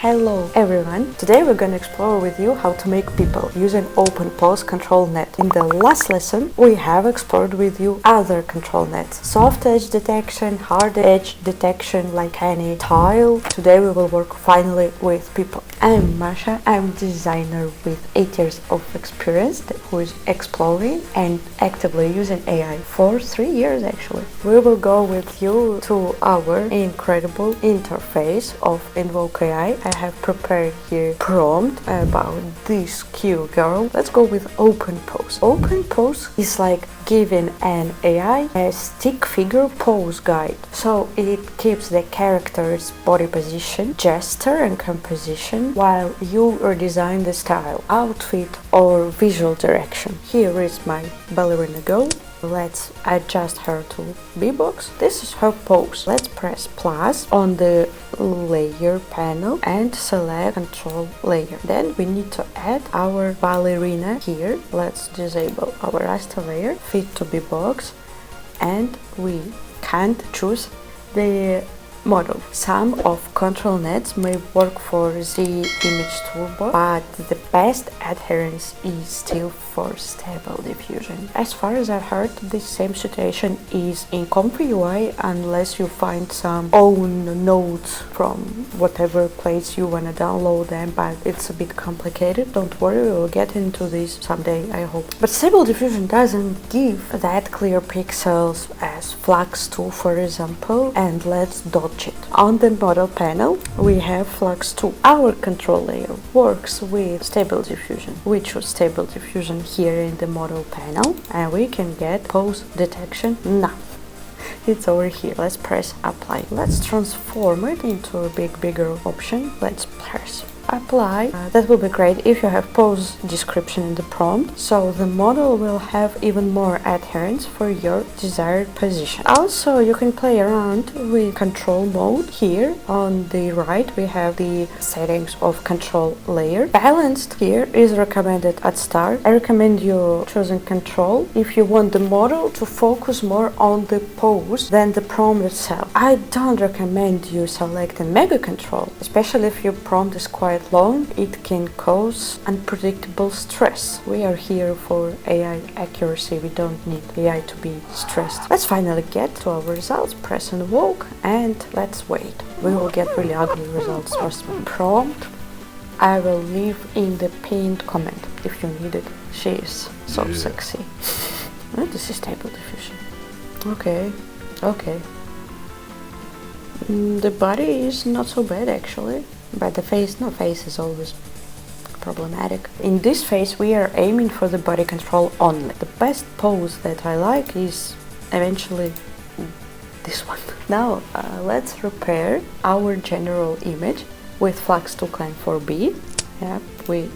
Hello everyone! Today we're going to explore with you how to make people using OpenPose ControlNet. In the last lesson we have explored with you other control nets. Soft edge detection, hard edge detection like any tile. Today we will work finally with people. I'm Masha, I'm a designer with 8 years of experience who is exploring and actively using AI for 3 years actually. We will go with you to our incredible interface of InvokeAI. I have prepared here prompt about this cute girl. Let's go with OpenPose. OpenPose is like giving an AI a stick figure pose guide. So it keeps the character's body position, gesture and composition while you redesign the style, outfit or visual direction. Here is my ballerina girl. Let's adjust her to B-box. This is her pose. Let's press plus on the layer panel and select control layer. Then we need to add our ballerina here. Let's disable our raster layer, fit to B-box, and we can't choose the model. Some of control nets may work for the image toolbar, but the best adherence is still for stable diffusion. As far as I've heard, the same situation is in InvokeAI unless you find some own nodes from whatever place you want to download them, but it's a bit complicated. Don't worry, we will get into this someday, I hope. But stable diffusion doesn't give that clear pixels as Flux2 for example, and let's dodge it. On the model panel we have Flux2. Our control layer works with stable diffusion. We choose stable diffusion here in the model panel and we can get pose detection now. It's over here. Let's press apply. Let's transform it into a bigger option. Let's press apply. That will be great if you have pose description in the prompt, so the model will have even more adherence for your desired position. Also, you can play around with control mode. Here on the right we have the settings of control layer. Balanced here is recommended at start. I recommend you choosing control if you want the model to focus more on the pose than the prompt itself. I don't recommend you selecting mega control, especially if your prompt is quite long. It can cause unpredictable stress. We are here for AI accuracy. We don't need AI to be stressed. Let's finally get to our results. Press invoke and let's wait. We will get really ugly results first. Prompt I will leave in the pinned comment if you need it. She is so sexy. This is stable diffusion. Okay. The body is not so bad actually. But the face is always problematic. In this phase we are aiming for the body control only. The best pose that I like is eventually this one. Now let's repair our general image with Flux2 Klein 4B. Yeah, we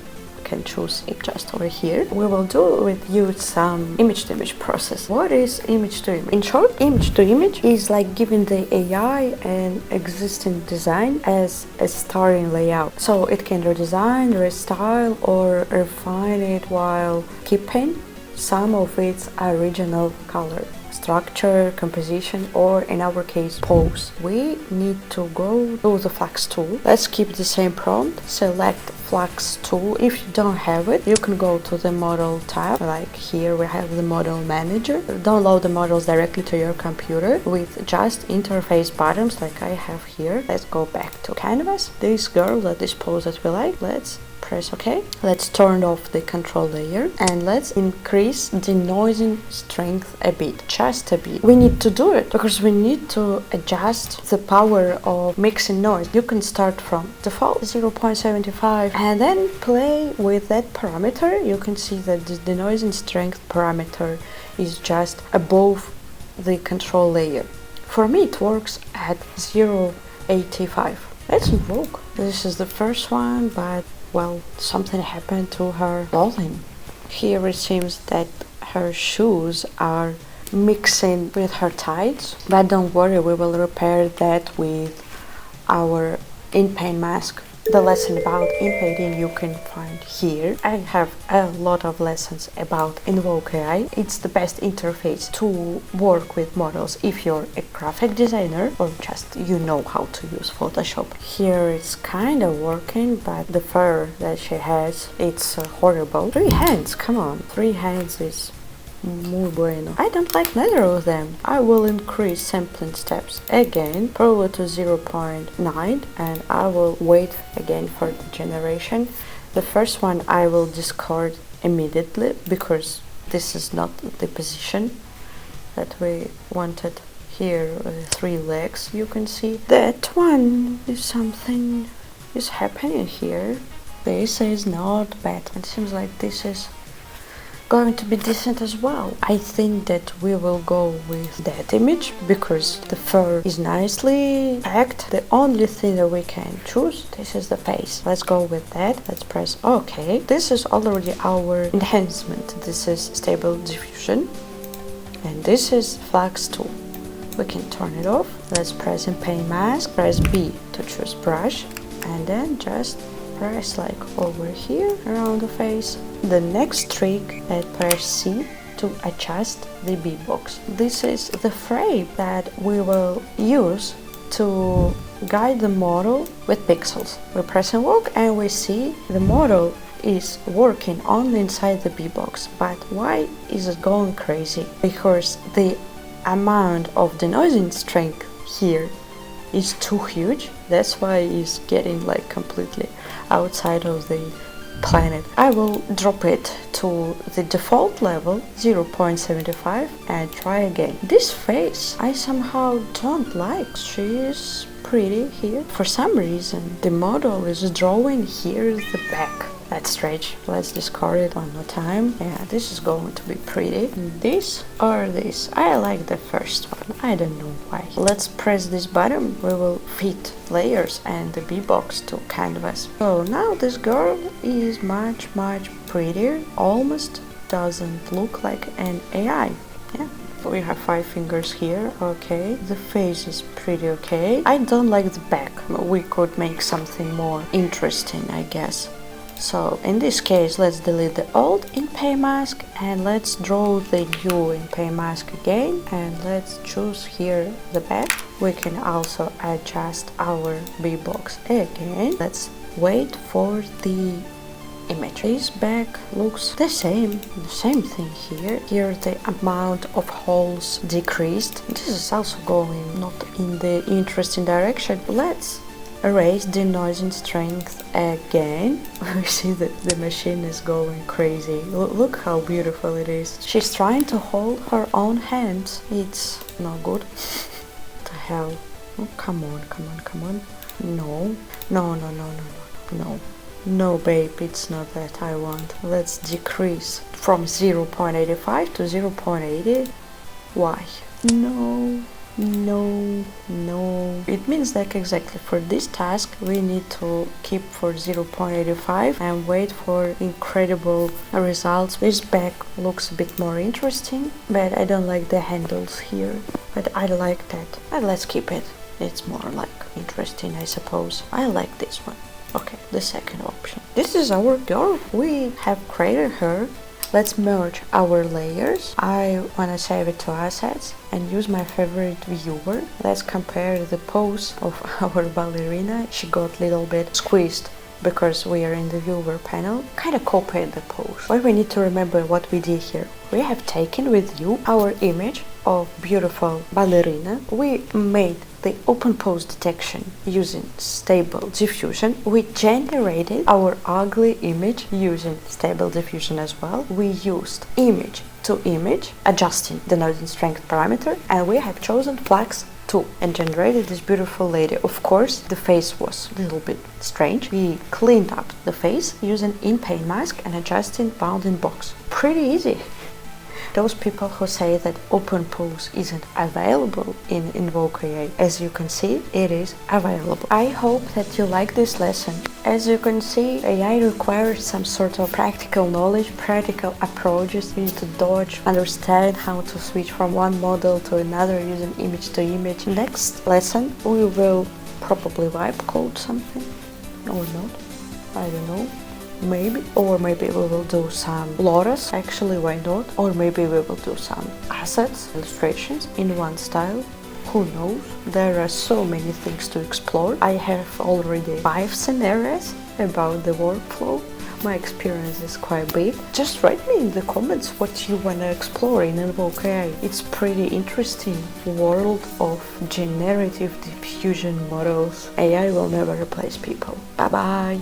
can choose it just over here. We will do with you some image-to-image process. What is image-to-image? In short, image-to-image is like giving the AI an existing design as a starting layout. So it can redesign, restyle or refine it while keeping some of its original color, structure, composition, or in our case pose. We need to go to the Flux2. Let's keep the same prompt. Select Flux2. If you don't have it, you can go to the model tab. Like here we have the model manager. Download the models directly to your computer with just interface buttons like I have here. Let's go back to canvas. This girl, this pose that we like, let's press OK. Let's turn off the control layer and let's increase denoising strength a bit, just a bit. We need to do it because we need to adjust the power of mixing noise. You can start from default 0.75 and then play with that parameter. You can see that the denoising strength parameter is just above the control layer. For me it works at 0.85. Let's invoke. This is the first one, but well, something happened to her clothing. Here it seems that her shoes are mixing with her tights, but don't worry, we will repair that with our Inpaint Mask. The lesson about inpainting you can find here. I have a lot of lessons about InvokeAI. It's the best interface to work with models if you're a graphic designer or just you know how to use Photoshop. Here it's kind of working, but the fur that she has, it's horrible. 3 hands, come on. 3 hands is muy bueno. I don't like neither of them. I will increase sampling steps again, probably to 0.9, and I will wait again for the generation. The first one I will discard immediately because this is not the position that we wanted. Here 3 legs, you can see. That one is something is happening here. This is not bad. It seems like this is going to be decent as well. I think that we will go with that image because the fur is nicely packed. The only thing that we can choose, this is the face. Let's go with that. Let's press OK. This is already our enhancement. This is stable diffusion and this is Flux2. We can turn it off. Let's press Impaint Mask, press B to choose brush, and then just press like over here around the face. The next trick, press C to adjust the B box. This is the frame that we will use to guide the model with pixels. We press Invoke and we see the model is working only inside the B box. But why is it going crazy? Because the amount of denoising strength here is too huge. That's why it's getting like completely outside of the planet. I will drop it to the default level 0.75 and try again. This face I somehow don't like. She is pretty here. For some reason the model is drawing here the back. That's strange. Let's discard it one more time. Yeah, this is going to be pretty. This or this? I like the first one. I don't know why. Let's press this button. We will fit layers and the B box to canvas. So now this girl is much prettier. Almost doesn't look like an AI. Yeah. We have 5 fingers here. Okay. The face is pretty okay. I don't like the back. We could make something more interesting, I guess. So in this case, let's delete the old Impaint Mask and let's draw the new Impaint Mask again, and let's choose here the back. We can also adjust our B box again. Let's wait for the image. This back looks the same thing here. Here the amount of holes decreased. This is also going not in the interesting direction. Let's erase Denoising Strength again. We see that the machine is going crazy. Look how beautiful it is. She's trying to hold her own hands. It's not good. What the hell? Oh, come on. No, babe, it's not that I want. Let's decrease from 0.85 to 0.80. Why? No. It means that exactly for this task we need to keep for 0.85 and wait for incredible results. This back looks a bit more interesting, but I don't like the handles here. But I like that. But let's keep it. It's more like interesting, I suppose. I like this one. Okay, the second option. This is our girl. We have created her. Let's merge our layers. I want to save it to assets and use my favorite viewer. Let's compare the pose of our ballerina. She got a little bit squeezed because we are in the viewer panel. Kind of copied the pose. But we need to remember what we did here. We have taken with you our image of beautiful ballerina. We made the OpenPose detection using stable diffusion. We generated our ugly image using stable diffusion as well. We used Img2Img, adjusting the denoising strength parameter, and we have chosen Flux2 and generated this beautiful lady. Of course, the face was a little bit strange. We cleaned up the face using Impaint Mask and adjusting bounding box. Pretty easy. Those people who say that OpenPose isn't available in InvokeAI, as you can see, it is available. I hope that you like this lesson. As you can see, AI requires some sort of practical knowledge, practical approaches. You need to dodge, understand how to switch from one model to another using Img2Img. Next lesson, we will probably wipe code something. or not. I don't know. Maybe. Or maybe we will do some lotus. Actually, why not? Or maybe we will do some assets, illustrations in one style. Who knows? There are so many things to explore. I have already 5 scenarios about the workflow. My experience is quite big. Just write me in the comments what you want to explore in InvokeAI. It's pretty interesting world of generative diffusion models. AI will never replace people. Bye bye!